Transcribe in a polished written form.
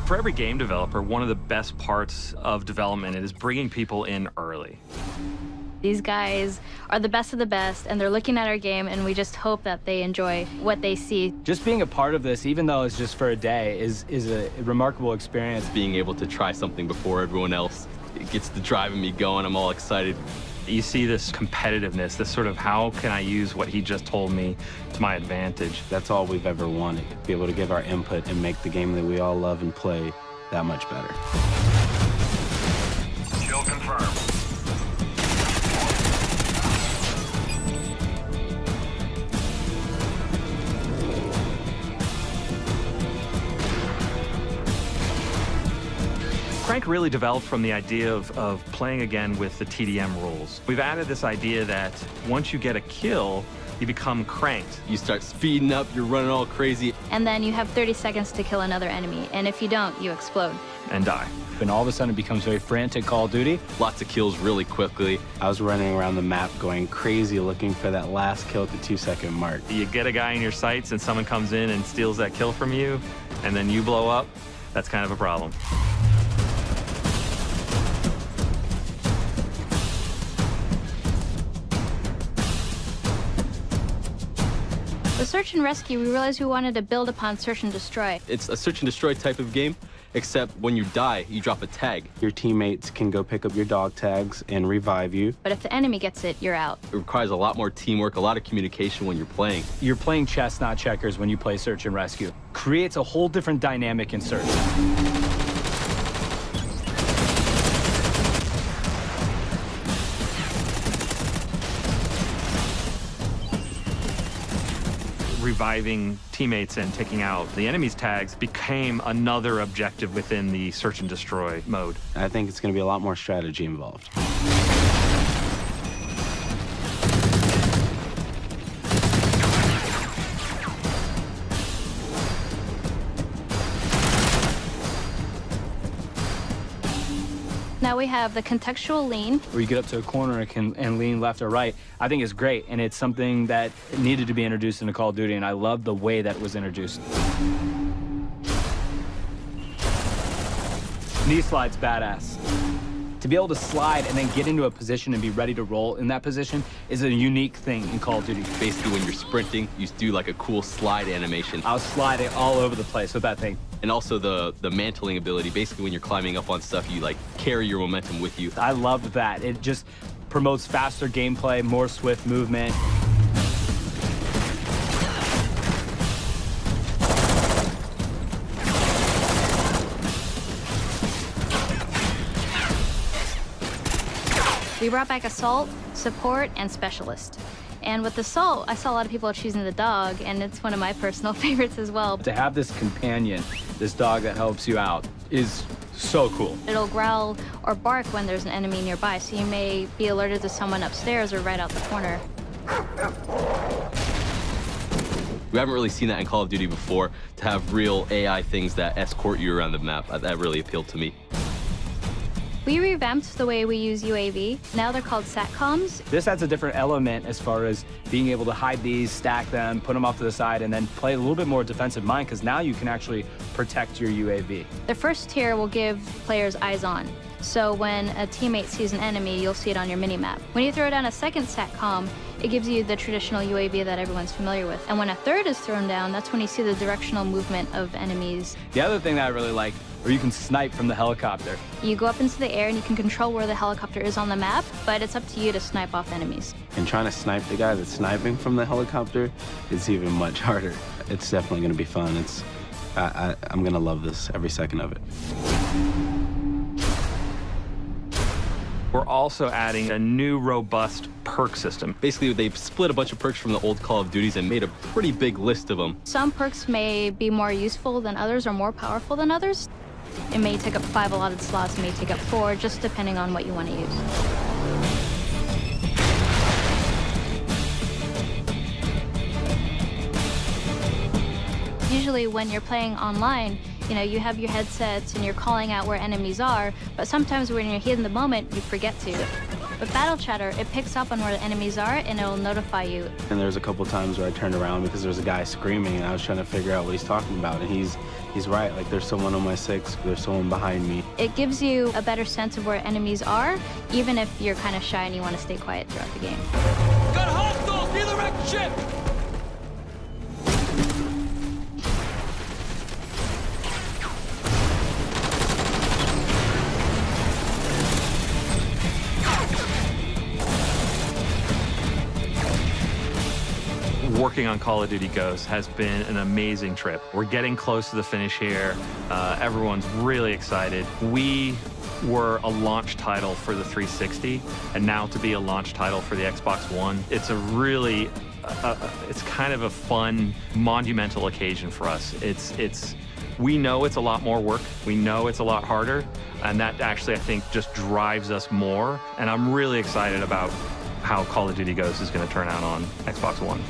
For every game developer, one of the best parts of development is bringing people in early. These guys are the best of the best, and they're looking at our game, and we just hope that they enjoy what they see. Just being a part of this, even though it's just for a day, is a remarkable experience. Being able to try something before everyone else, it gets the driving me going. I'm all excited. You see this competitiveness, this sort of how can I use what he just told me to my advantage. That's all we've ever wanted, be able to give our input and make the game that we all love and play that much better. Kill confirmed. Crank really developed from the idea of playing again with the TDM rules. We've added this idea that once you get a kill, you become cranked. You start speeding up, you're running all crazy. And then you have 30 seconds to kill another enemy, and if you don't, you explode. And die. And all of a sudden it becomes very frantic Call of Duty. Lots of kills really quickly. I was running around the map going crazy looking for that last kill at the 2-second mark. You get a guy in your sights and someone comes in and steals that kill from you, and then you blow up, that's kind of a problem. With Search and Rescue, we realized we wanted to build upon Search and Destroy. It's a search and destroy type of game, except when you die, you drop a tag. Your teammates can go pick up your dog tags and revive you. But if the enemy gets it, you're out. It requires a lot more teamwork, a lot of communication when you're playing. You're playing chess, not checkers, when you play Search and Rescue. Creates a whole different dynamic in Search. Reviving teammates and taking out the enemy's tags became another objective within the search and destroy mode. I think it's going to be a lot more strategy involved. Now we have the contextual lean. Where you get up to a corner and lean left or right. I think it's great, and it's something that needed to be introduced into Call of Duty, and I love the way that it was introduced. Knee slide's badass. To be able to slide and then get into a position and be ready to roll in that position is a unique thing in Call of Duty. Basically, when you're sprinting, you do like a cool slide animation. I was sliding all over the place with that thing. And also the mantling ability. Basically, when you're climbing up on stuff, you like carry your momentum with you. I loved that. It just promotes faster gameplay, more swift movement. We brought back Assault, Support, and Specialist. And with Assault, I saw a lot of people choosing the dog, and it's one of my personal favorites as well. To have this companion, this dog that helps you out, is so cool. It'll growl or bark when there's an enemy nearby, so you may be alerted to someone upstairs or right out the corner. We haven't really seen that in Call of Duty before, to have real AI things that escort you around the map. That really appealed to me. We revamped the way we use UAV. Now they're called SATCOMs. This adds a different element as far as being able to hide these, stack them, put them off to the side, and then play a little bit more defensive mind, because now you can actually protect your UAV. The first tier will give players eyes on. So when a teammate sees an enemy, you'll see it on your mini-map. When you throw down a second SATCOM, it gives you the traditional UAV that everyone's familiar with. And when a third is thrown down, that's when you see the directional movement of enemies. The other thing that I really like, where you can snipe from the helicopter. You go up into the air and you can control where the helicopter is on the map, but it's up to you to snipe off enemies. And trying to snipe the guy that's sniping from the helicopter is even much harder. It's definitely going to be fun. I'm going to love this every second of it. We're also adding a new robust perk system. Basically, they've split a bunch of perks from the old Call of Duties and made a pretty big list of them. Some perks may be more useful than others or more powerful than others. It may take up 5 allotted slots, it may take up 4, just depending on what you want to use. Usually when you're playing online, you have your headsets and you're calling out where enemies are, but sometimes when you're here in the moment, you forget to. With Battle Chatter, it picks up on where the enemies are and it'll notify you. And there's a couple times where I turned around because there was a guy screaming and I was trying to figure out what he's talking about. And he's right, like there's someone on my 6, there's someone behind me. It gives you a better sense of where enemies are, even if you're kind of shy and you want to stay quiet throughout the game. Got hostiles near the wrecked ship! Working on Call of Duty Ghosts has been an amazing trip. We're getting close to the finish here. Everyone's really excited. We were a launch title for the 360, and now to be a launch title for the Xbox One, it's a really, it's kind of a fun, monumental occasion for us. We know it's a lot more work. We know it's a lot harder, and that actually, I think, just drives us more. And I'm really excited about how Call of Duty Ghosts is going to turn out on Xbox One.